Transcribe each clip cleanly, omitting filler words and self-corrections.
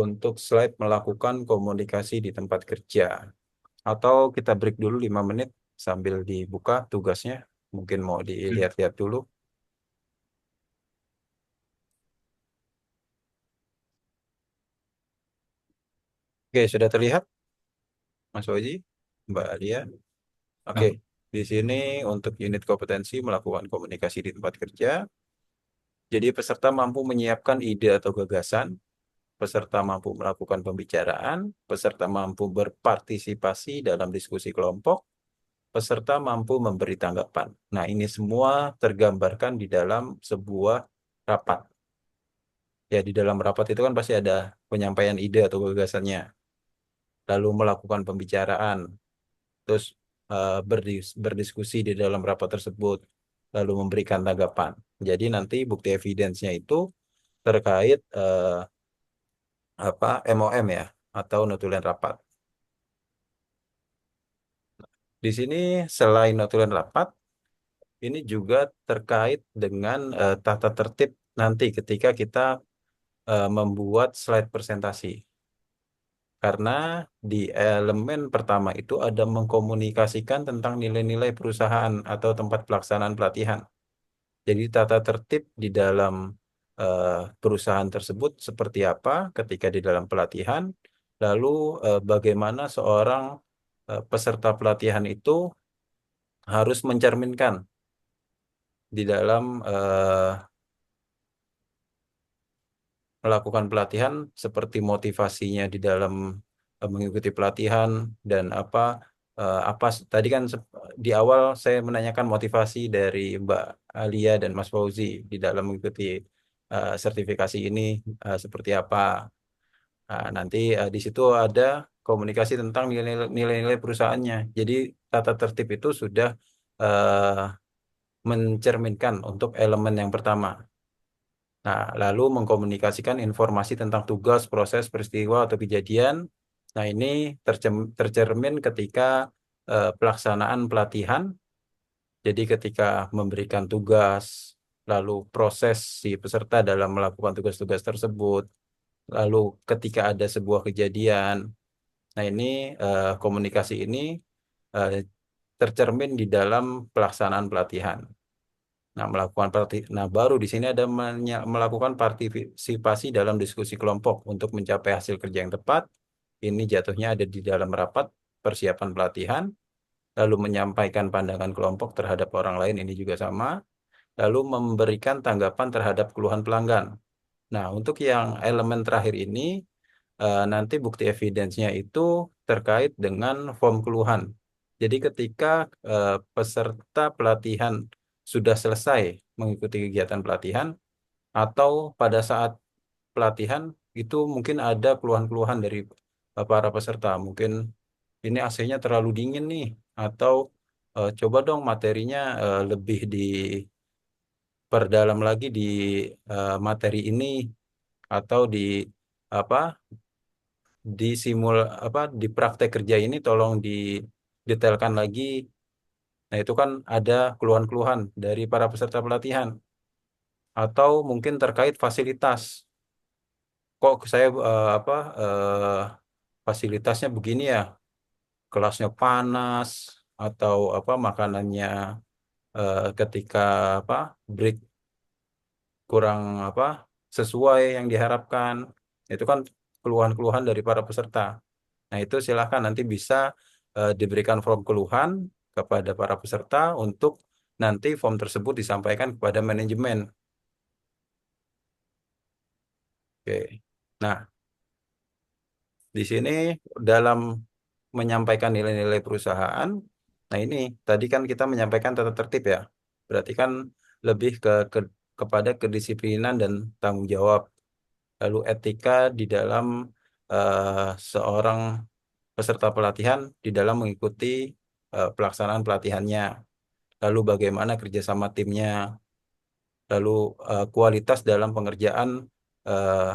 untuk slide melakukan komunikasi di tempat kerja. Atau kita break dulu 5 menit sambil dibuka tugasnya. Mungkin mau dilihat-lihat dulu. Oke, sudah terlihat Mas Oji, Mbak Alia. Oke, di sini untuk unit kompetensi melakukan komunikasi di tempat kerja. Jadi peserta mampu menyiapkan ide atau gagasan, peserta mampu melakukan pembicaraan, peserta mampu berpartisipasi dalam diskusi kelompok, peserta mampu memberi tanggapan. Nah, ini semua tergambarkan di dalam sebuah rapat. Ya, di dalam rapat itu kan pasti ada penyampaian ide atau gagasannya, lalu melakukan pembicaraan, terus berdiskusi di dalam rapat tersebut, lalu memberikan tanggapan. Jadi nanti bukti evidence-nya itu terkait MOM ya, atau notulen rapat. Di sini selain notulen rapat, ini juga terkait dengan tata tertib nanti ketika kita membuat slide presentasi. Karena di elemen pertama itu ada mengkomunikasikan tentang nilai-nilai perusahaan atau tempat pelaksanaan pelatihan. Jadi tata tertib di dalam perusahaan tersebut seperti apa ketika di dalam pelatihan, lalu bagaimana seorang peserta pelatihan itu harus mencerminkan di dalam melakukan pelatihan seperti motivasinya di dalam mengikuti pelatihan dan apa tadi kan di awal saya menanyakan motivasi dari Mbak Alia dan Mas Fauzi di dalam mengikuti sertifikasi ini seperti apa. Nah, nanti di situ ada komunikasi tentang nilai-nilai perusahaannya. Jadi tata tertib itu sudah eh, mencerminkan untuk elemen yang pertama. Nah, lalu mengkomunikasikan informasi tentang tugas, proses, peristiwa, atau kejadian. Nah, ini tercermin ketika pelaksanaan pelatihan. Jadi ketika memberikan tugas, lalu proses si peserta dalam melakukan tugas-tugas tersebut, lalu ketika ada sebuah kejadian. Nah, ini komunikasi ini eh, tercermin di dalam pelaksanaan pelatihan. Nah, nah baru di sini ada melakukan partisipasi dalam diskusi kelompok untuk mencapai hasil kerja yang tepat. Ini jatuhnya ada di dalam rapat persiapan pelatihan, lalu menyampaikan pandangan kelompok terhadap orang lain ini juga sama, lalu memberikan tanggapan terhadap keluhan pelanggan. Nah, untuk yang elemen terakhir ini nanti bukti evidence-nya itu terkait dengan form keluhan. Jadi ketika peserta pelatihan sudah selesai mengikuti kegiatan pelatihan atau pada saat pelatihan itu mungkin ada keluhan-keluhan dari para peserta. Mungkin ini AC-nya terlalu dingin nih atau coba dong materinya lebih diperdalam lagi di materi ini atau di apa di praktek kerja ini tolong didetailkan lagi. Nah, itu kan ada keluhan-keluhan dari para peserta pelatihan atau mungkin terkait fasilitas. Kok saya fasilitasnya begini ya, kelasnya panas atau makanannya ketika break kurang sesuai yang diharapkan. Itu kan keluhan-keluhan dari para peserta. Nah, itu silakan nanti bisa diberikan form keluhan kepada para peserta untuk nanti form tersebut disampaikan kepada manajemen. Oke. Nah, di sini dalam menyampaikan nilai-nilai perusahaan, nah ini tadi kan kita menyampaikan tata tertib ya. Berarti kan lebih kepada kedisiplinan dan tanggung jawab. Lalu etika di dalam seorang peserta pelatihan di dalam mengikuti pelaksanaan pelatihannya, lalu bagaimana kerjasama timnya, lalu kualitas dalam pengerjaan eh,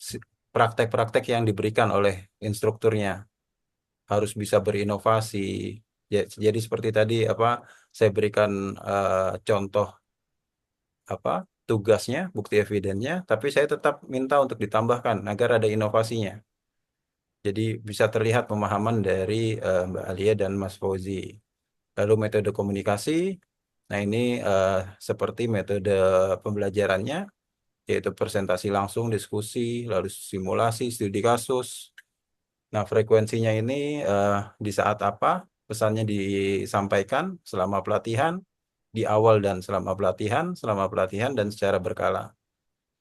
si- praktek-praktek yang diberikan oleh instrukturnya, harus bisa berinovasi. Jadi seperti tadi saya berikan contoh tugasnya, bukti evidennya, tapi saya tetap minta untuk ditambahkan agar ada inovasinya. Jadi bisa terlihat pemahaman dari Mbak Alia dan Mas Fauzi. Lalu metode komunikasi, nah ini eh, seperti metode pembelajarannya, yaitu presentasi langsung, diskusi, lalu simulasi, studi kasus. Nah, frekuensinya ini eh, di saat apa pesannya disampaikan selama pelatihan, di awal dan selama pelatihan dan secara berkala.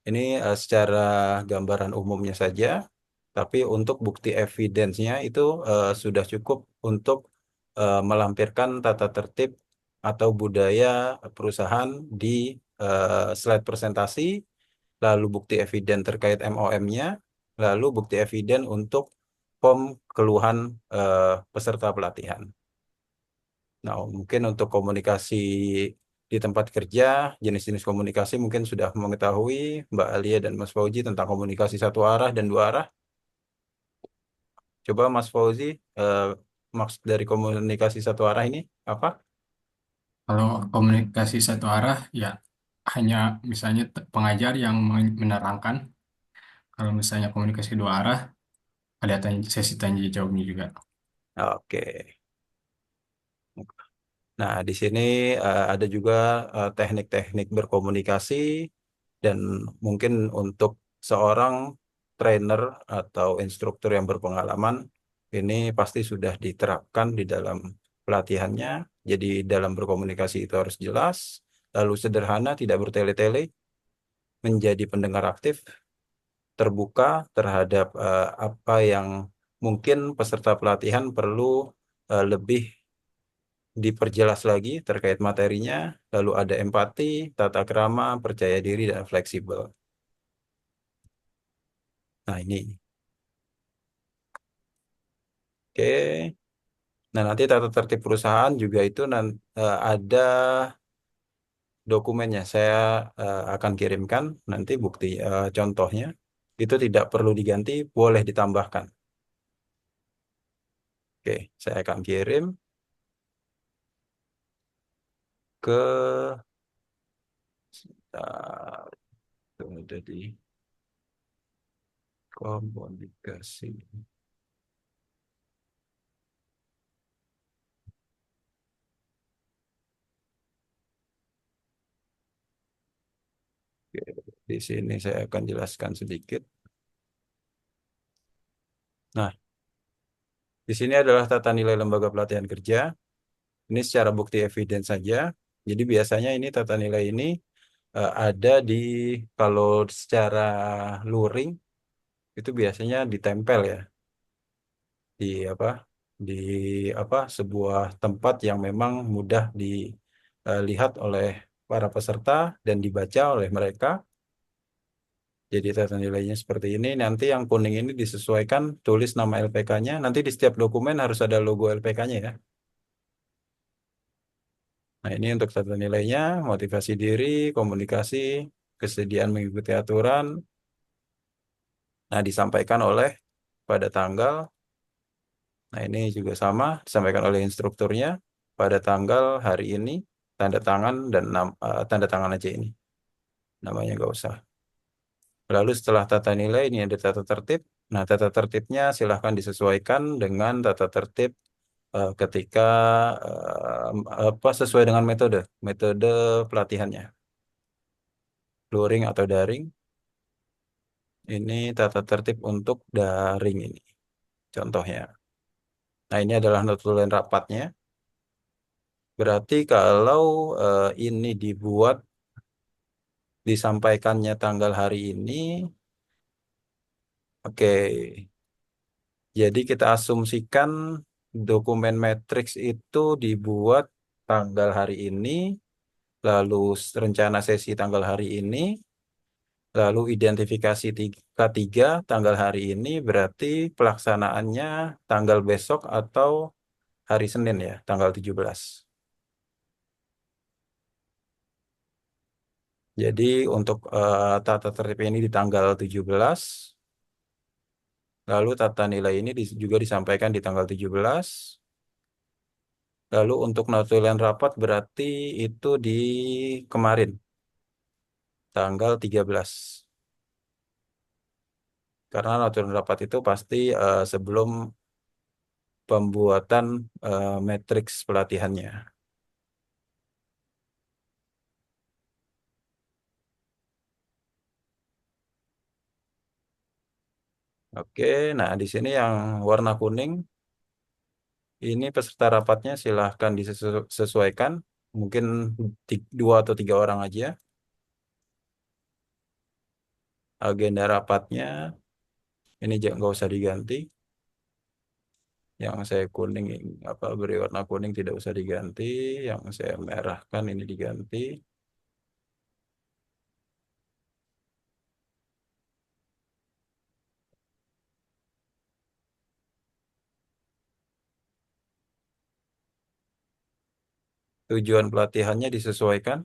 Ini secara gambaran umumnya saja, tapi untuk bukti evidence-nya itu sudah cukup untuk melampirkan tata tertib atau budaya perusahaan di slide presentasi, lalu bukti eviden terkait MOM-nya, lalu bukti eviden untuk form keluhan peserta pelatihan. Nah, mungkin untuk komunikasi di tempat kerja, jenis-jenis komunikasi mungkin sudah mengetahui Mbak Alia dan Mas Fauzi tentang komunikasi satu arah dan dua arah. Coba Mas Fauzi, eh, maksud dari komunikasi satu arah ini apa? Kalau komunikasi satu arah, ya hanya misalnya pengajar yang menerangkan. Kalau misalnya komunikasi dua arah, ada sesi tanya jawabnya juga. Oke. Nah, di sini ada juga teknik-teknik berkomunikasi dan mungkin untuk seorang trainer atau instruktur yang berpengalaman, ini pasti sudah diterapkan di dalam pelatihannya. Jadi dalam berkomunikasi itu harus jelas, lalu sederhana, tidak bertele-tele, menjadi pendengar aktif, terbuka terhadap apa yang mungkin peserta pelatihan perlu lebih diperjelas lagi terkait materinya, lalu ada empati, tata krama, percaya diri, dan fleksibel. Nah, ini. Oke. Nah, nanti tata tertib perusahaan juga itu ada dokumennya. Saya akan kirimkan nanti bukti contohnya. Itu tidak perlu diganti, boleh ditambahkan. Oke, saya akan kirim ke uh, ada di komunikasi. Oke, di sini saya akan jelaskan sedikit. Nah, di sini adalah tata nilai lembaga pelatihan kerja. Ini secara bukti evidence saja. Jadi biasanya ini tata nilai ini ada di kalau secara luring itu biasanya ditempel ya di apa di sebuah tempat yang memang mudah dilihat oleh para peserta dan dibaca oleh mereka. Jadi tata nilainya seperti ini. Nanti yang kuning ini disesuaikan tulis nama LPK-nya. Nanti di setiap dokumen harus ada logo LPK-nya ya. Nah, ini untuk tata nilainya, motivasi diri, komunikasi, kesediaan mengikuti aturan. Nah, disampaikan oleh pada tanggal, nah ini juga sama, disampaikan oleh instrukturnya pada tanggal hari ini, tanda tangan dan tanda tangan aja ini, namanya nggak usah. Lalu setelah tata nilai, ini ada tata tertib. Nah, tata tertibnya silahkan disesuaikan dengan tata tertib ketika apa sesuai dengan metode pelatihannya, luring atau daring. Ini tata tertib untuk daring ini, contohnya. Nah, ini adalah notulen rapatnya. Berarti kalau ini disampaikannya tanggal hari ini, oke. Jadi kita asumsikan dokumen matriks itu dibuat tanggal hari ini, lalu rencana sesi tanggal hari ini, lalu identifikasi K3 tanggal hari ini, berarti pelaksanaannya tanggal besok atau hari Senin ya, tanggal 17. Jadi untuk tata tertib ini di tanggal 17, lalu tata nilai ini juga disampaikan di tanggal 17. Lalu untuk notulen rapat berarti itu di kemarin, tanggal 13. Karena aturan rapat itu pasti sebelum pembuatan matriks pelatihannya. Oke, nah di sini yang warna kuning ini peserta rapatnya silahkan disesuaikan, mungkin dua atau tiga orang aja. Agenda rapatnya ini nggak usah diganti. Yang saya kuning apa beri warna kuning tidak usah diganti. Yang saya merahkan ini diganti. Tujuan pelatihannya disesuaikan.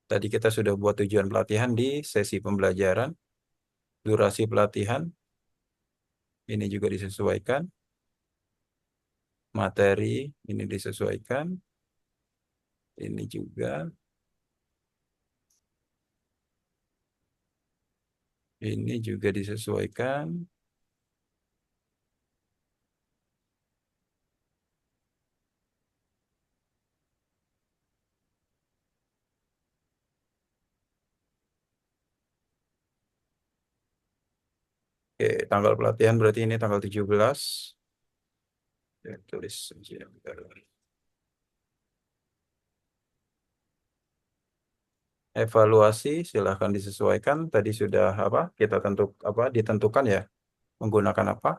Tadi kita sudah buat tujuan pelatihan di sesi pembelajaran. Durasi pelatihan ini juga disesuaikan. Materi ini disesuaikan. Ini juga. Ini juga disesuaikan. Oke, tanggal pelatihan berarti ini tanggal 17. Ya, tulis saja. Evaluasi silahkan disesuaikan. Tadi sudah apa? Kita apa ditentukan ya menggunakan apa?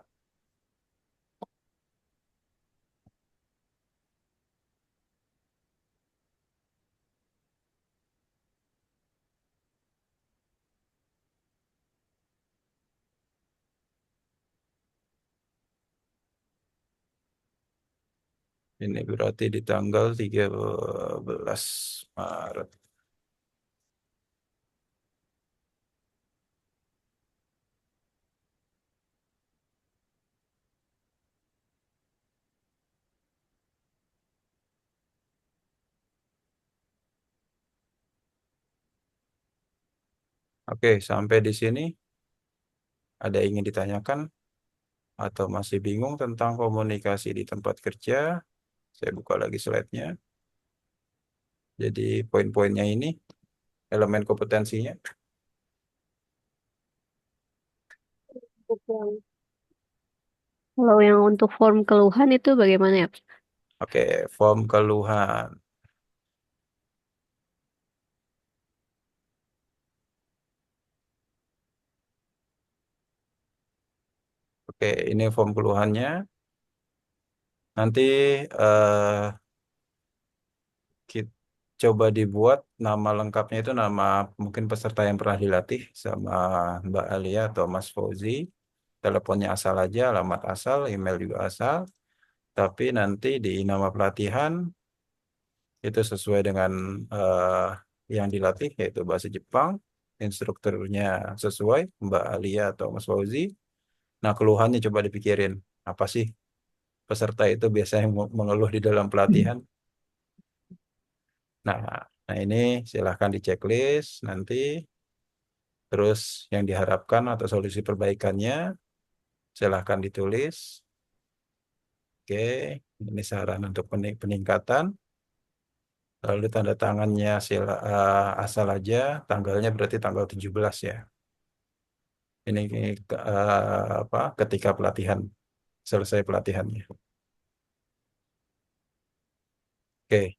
Ini berarti di tanggal 13 Maret. Oke, sampai di sini ada yang ingin ditanyakan atau masih bingung tentang komunikasi di tempat kerja? Saya buka lagi slide-nya. Jadi poin-poinnya ini, elemen kompetensinya. Kalau yang untuk form keluhan itu bagaimana ya? Oke, form keluhan. Oke, ini form keluhannya. Nanti kita coba dibuat nama lengkapnya itu nama mungkin peserta yang pernah dilatih sama Mbak Alia atau Mas Fauzi. Teleponnya asal aja, alamat asal, email juga asal. Tapi nanti di nama pelatihan itu sesuai dengan yang dilatih yaitu bahasa Jepang. Instrukturnya sesuai Mbak Alia atau Mas Fauzi. Nah, keluhannya coba dipikirin. Apa sih peserta itu biasanya yang mengeluh di dalam pelatihan? Nah, nah ini silahkan di checklist nanti. Terus yang diharapkan atau solusi perbaikannya silahkan ditulis. Oke, ini saran untuk peningkatan. Lalu tanda tangannya asal aja, tanggalnya berarti tanggal 17 ya. Ini apa ketika pelatihan, selesai pelatihannya. Oke,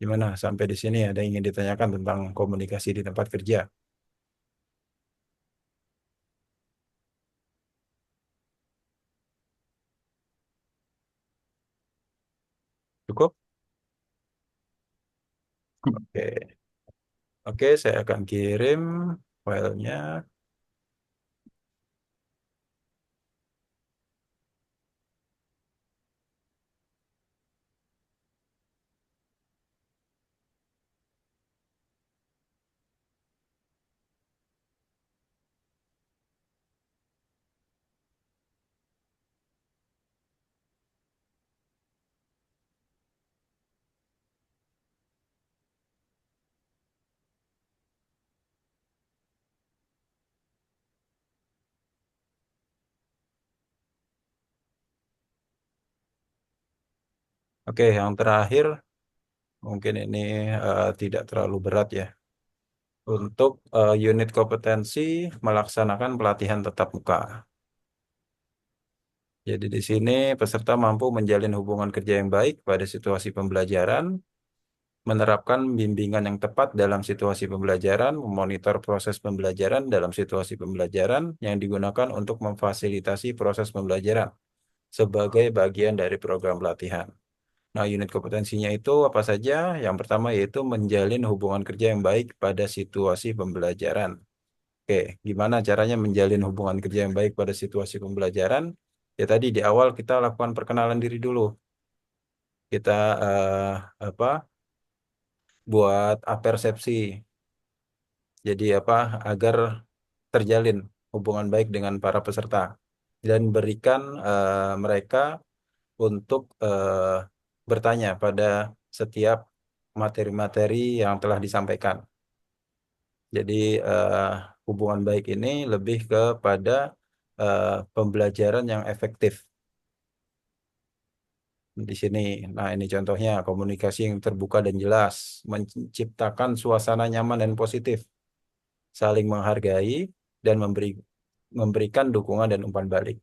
gimana sampai di sini ada yang ingin ditanyakan tentang komunikasi di tempat kerja? Cukup? Oke. Oke, saya akan kirim filenya. Oke, yang terakhir mungkin ini tidak terlalu berat ya. Untuk unit kompetensi melaksanakan pelatihan tatap muka. Jadi di sini peserta mampu menjalin hubungan kerja yang baik pada situasi pembelajaran, menerapkan bimbingan yang tepat dalam situasi pembelajaran, memonitor proses pembelajaran dalam situasi pembelajaran yang digunakan untuk memfasilitasi proses pembelajaran sebagai bagian dari program pelatihan. Nah, unit kompetensinya itu apa saja? Yang pertama yaitu menjalin hubungan kerja yang baik pada situasi pembelajaran. Oke, gimana caranya menjalin hubungan kerja yang baik pada situasi pembelajaran? Ya tadi di awal kita lakukan perkenalan diri dulu. Kita apa? Buat apersepsi. Jadi apa? Agar terjalin hubungan baik dengan para peserta dan berikan mereka untuk bertanya pada setiap materi-materi yang telah disampaikan. Jadi eh, hubungan baik ini lebih kepada pembelajaran yang efektif di sini. Nah, ini contohnya komunikasi yang terbuka dan jelas, menciptakan suasana nyaman dan positif, saling menghargai dan memberikan dukungan dan umpan balik.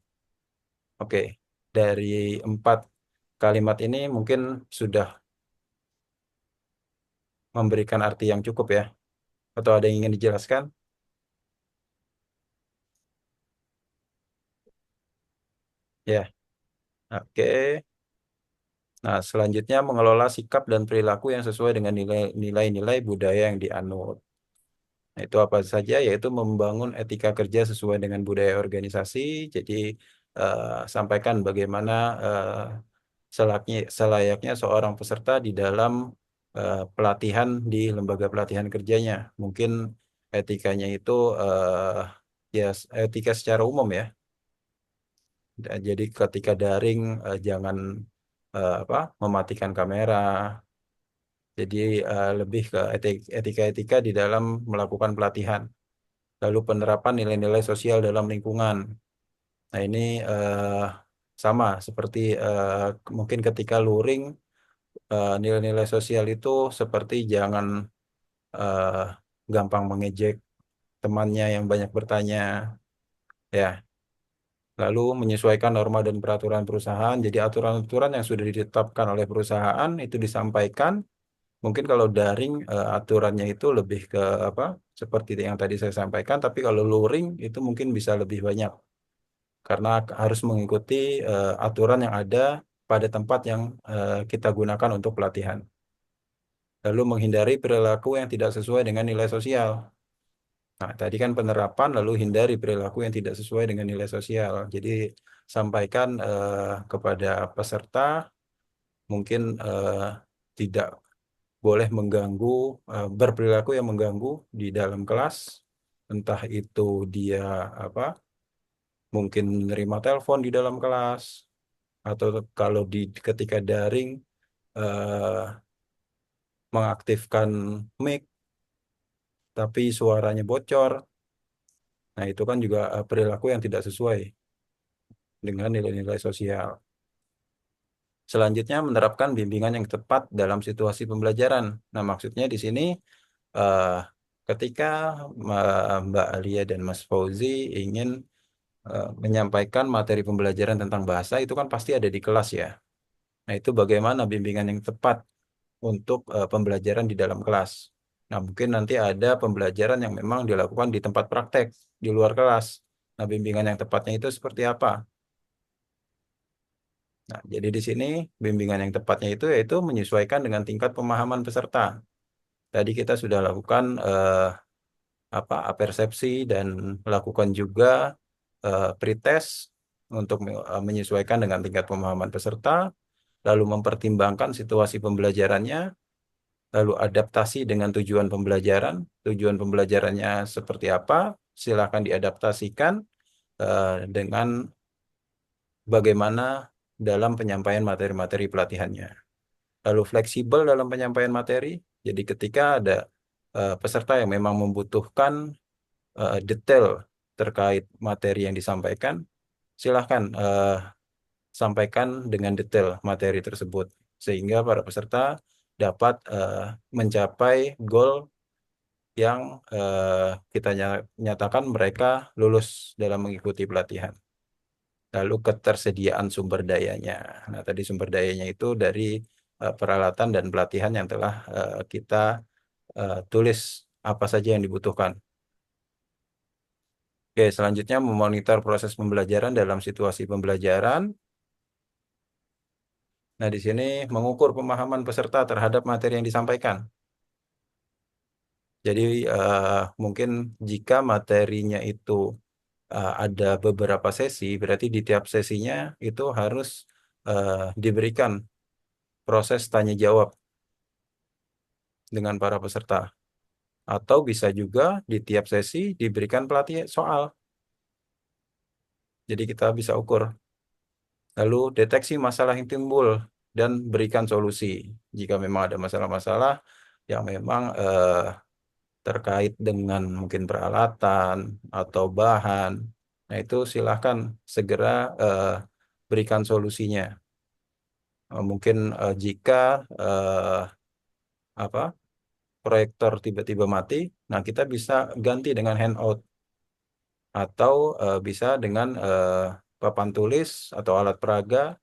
Oke, dari 4 kalimat ini mungkin sudah memberikan arti yang cukup ya. Atau ada yang ingin dijelaskan? Ya, oke. Nah, selanjutnya mengelola sikap dan perilaku yang sesuai dengan nilai-nilai budaya yang dianut. Nah, itu apa saja? Yaitu membangun etika kerja sesuai dengan budaya organisasi. Jadi, sampaikan bagaimana selayaknya seorang peserta di dalam pelatihan di lembaga pelatihan kerjanya. Mungkin etikanya itu ya etika secara umum ya. Jadi ketika daring jangan apa mematikan kamera. Jadi lebih ke etika-etika di dalam melakukan pelatihan. Lalu penerapan nilai-nilai sosial dalam lingkungan. Nah ini sama seperti mungkin ketika luring nilai-nilai sosial itu seperti jangan eh, gampang mengejek temannya yang banyak bertanya. Ya, lalu menyesuaikan norma dan peraturan perusahaan. Jadi aturan-aturan yang sudah ditetapkan oleh perusahaan itu disampaikan. Mungkin kalau daring aturannya itu lebih ke apa? Seperti yang tadi saya sampaikan, tapi kalau luring itu mungkin bisa lebih banyak karena harus mengikuti aturan yang ada pada tempat yang kita gunakan untuk pelatihan. Lalu menghindari perilaku yang tidak sesuai dengan nilai sosial. Nah, tadi kan penerapan lalu hindari perilaku yang tidak sesuai dengan nilai sosial. Jadi sampaikan kepada peserta mungkin tidak boleh mengganggu, berperilaku yang mengganggu di dalam kelas, entah itu dia apa, mungkin menerima telepon di dalam kelas, atau kalau di ketika daring eh, mengaktifkan mic tapi suaranya bocor. Nah, itu kan juga perilaku yang tidak sesuai dengan nilai-nilai sosial. Selanjutnya menerapkan bimbingan yang tepat dalam situasi pembelajaran. Nah, maksudnya di sini eh, ketika Mbak Alia dan Mas Fauzi ingin menyampaikan materi pembelajaran tentang bahasa itu kan pasti ada di kelas ya. Nah, itu bagaimana bimbingan yang tepat untuk pembelajaran di dalam kelas. Nah, mungkin nanti ada pembelajaran yang memang dilakukan di tempat praktek di luar kelas. Nah, bimbingan yang tepatnya itu seperti apa? Nah, jadi di sini bimbingan yang tepatnya itu yaitu menyesuaikan dengan tingkat pemahaman peserta. Tadi kita sudah lakukan apa persepsi dan lakukan juga pretest untuk menyesuaikan dengan tingkat pemahaman peserta, lalu mempertimbangkan situasi pembelajarannya, lalu adaptasi dengan tujuan pembelajaran. Tujuan pembelajarannya seperti apa? Silakan diadaptasikan dengan bagaimana dalam penyampaian materi-materi pelatihannya. Lalu fleksibel dalam penyampaian materi. Jadi ketika ada peserta yang memang membutuhkan detail terkait materi yang disampaikan, silahkan sampaikan dengan detail materi tersebut. sehingga para peserta dapat mencapai goal yang kita nyatakan mereka lulus dalam mengikuti pelatihan. Lalu ketersediaan sumber dayanya. Nah, tadi sumber dayanya itu dari peralatan dan pelatihan yang telah kita tulis apa saja yang dibutuhkan. Oke, selanjutnya memonitor proses pembelajaran dalam situasi pembelajaran. Nah, di sini mengukur pemahaman peserta terhadap materi yang disampaikan. Jadi, mungkin jika materinya itu ada beberapa sesi, berarti di tiap sesinya itu harus diberikan proses tanya jawab dengan para peserta. Atau bisa juga di tiap sesi diberikan pelatih soal. Jadi kita bisa ukur. Lalu deteksi masalah yang timbul dan berikan solusi. Jika memang ada masalah-masalah yang memang terkait dengan mungkin peralatan atau bahan, nah itu silahkan segera berikan solusinya. Mungkin jika eh, apa proyektor tiba-tiba mati, nah kita bisa ganti dengan handout atau bisa dengan papan tulis atau alat peraga.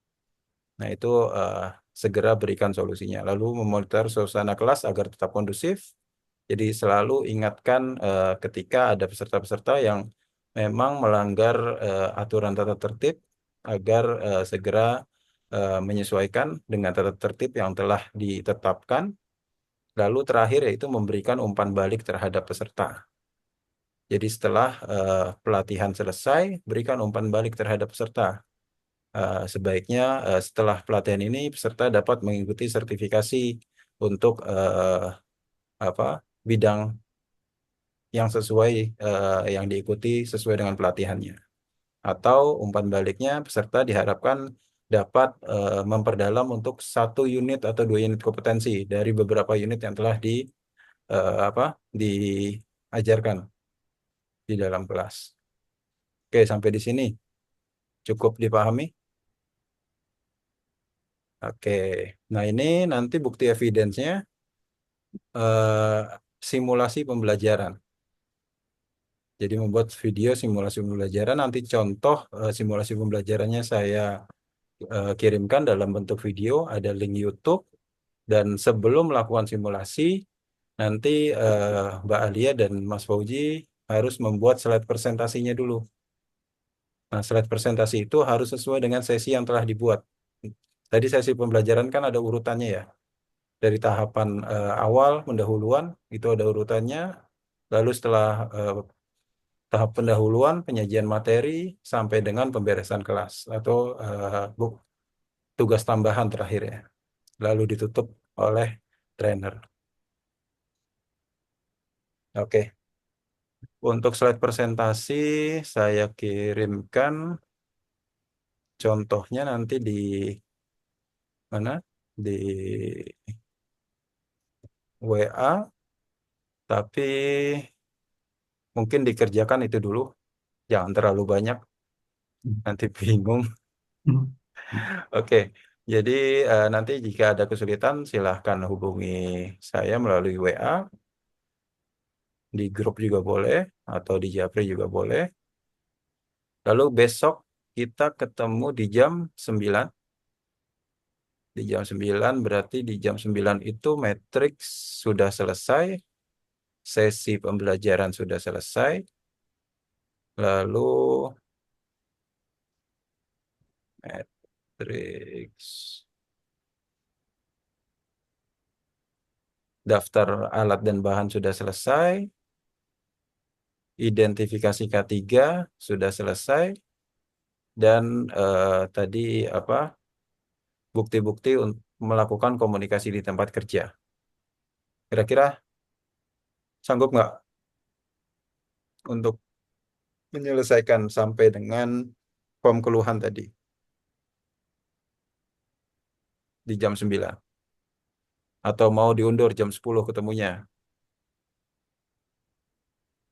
Nah, itu segera berikan solusinya. Lalu memonitor suasana kelas agar tetap kondusif. Jadi selalu ingatkan ketika ada peserta-peserta yang memang melanggar aturan tata tertib agar segera menyesuaikan dengan tata tertib yang telah ditetapkan. Lalu terakhir yaitu memberikan umpan balik terhadap peserta. Jadi setelah pelatihan selesai, berikan umpan balik terhadap peserta. Sebaiknya setelah pelatihan ini peserta dapat mengikuti sertifikasi untuk apa bidang yang sesuai yang diikuti sesuai dengan pelatihannya. Atau umpan baliknya peserta diharapkan dapat memperdalam untuk 1 unit atau 2 unit kompetensi dari beberapa unit yang telah apa diajarkan di dalam kelas. Oke, sampai di sini cukup dipahami? Oke, nah ini nanti bukti evidence-nya eh, simulasi pembelajaran. Jadi membuat video simulasi pembelajaran, nanti contoh simulasi pembelajarannya saya kirimkan dalam bentuk video, ada link YouTube, dan sebelum melakukan simulasi, nanti Mbak Alia dan Mas Fauji harus membuat slide presentasinya dulu. Nah, slide presentasi itu harus sesuai dengan sesi yang telah dibuat. Tadi sesi pembelajaran kan ada urutannya ya. Dari tahapan awal pendahuluan itu ada urutannya. Lalu setelah tahap pendahuluan penyajian materi sampai dengan pemberesan kelas atau tugas tambahan terakhir ya. Lalu ditutup oleh trainer. Oke. Untuk slide presentasi saya kirimkan contohnya nanti di mana? Di WA, tapi mungkin dikerjakan itu dulu. Jangan terlalu banyak, nanti bingung. Oke, jadi nanti jika ada kesulitan silahkan hubungi saya melalui WA, di grup juga boleh, atau di Japri juga boleh. Lalu besok kita ketemu di jam 9. Di jam 9 berarti di jam 9 itu matriks sudah selesai, sesi pembelajaran sudah selesai, lalu matriks daftar alat dan bahan sudah selesai, identifikasi K3 sudah selesai, dan tadi apa bukti-bukti untuk melakukan komunikasi di tempat kerja. Kira-kira sanggup nggak untuk menyelesaikan sampai dengan form keluhan tadi di jam 9? Atau mau diundur jam 10 ketemunya?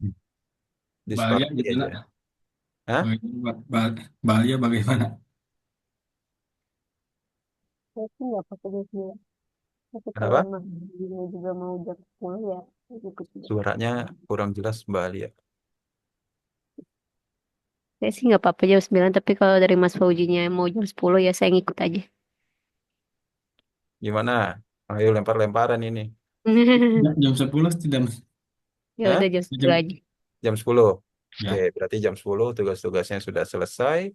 Balia Disepakati gimana? aja. Hah? Balia bagaimana? Saya sih nggak pakai jam 9. Tapi kalau Kenapa? emang dia juga mau jam 10 ya ikut juga. Suaranya kurang jelas Mbak Alia. Saya sih nggak apa-apa jam 9, tapi kalau dari Mas Faujinya mau jam 10 ya saya ngikut aja. Gimana? Ayo lempar-lemparan ini. Jam 10 tidak, Ya Hah? udah jam 10 jam, aja. Jam 10. Oke, ya, berarti jam 10 tugas-tugasnya sudah selesai.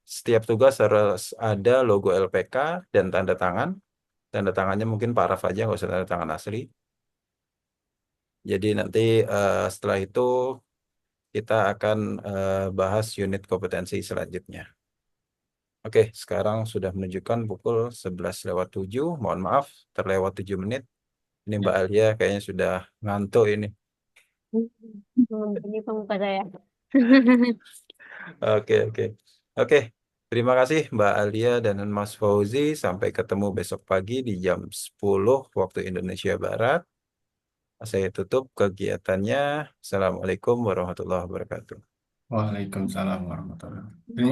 Setiap tugas harus ada logo LPK dan tanda tangan. Tanda tangannya mungkin paraf aja, nggak usah tanda tangan asli. Jadi nanti setelah itu kita akan bahas unit kompetensi selanjutnya. Oke, sekarang sudah menunjukkan pukul 11:07. Mohon maaf, terlewat 7 menit. Ini ya. Mbak Alia kayaknya sudah ngantuk ini. Ini pemuka saya. Oke, oke. Oke, terima kasih Mbak Alia dan Mas Fauzi. Sampai ketemu besok pagi di jam 10 waktu Indonesia Barat. Saya tutup kegiatannya. Assalamualaikum warahmatullahi wabarakatuh. Waalaikumsalam warahmatullahi wabarakatuh. Terima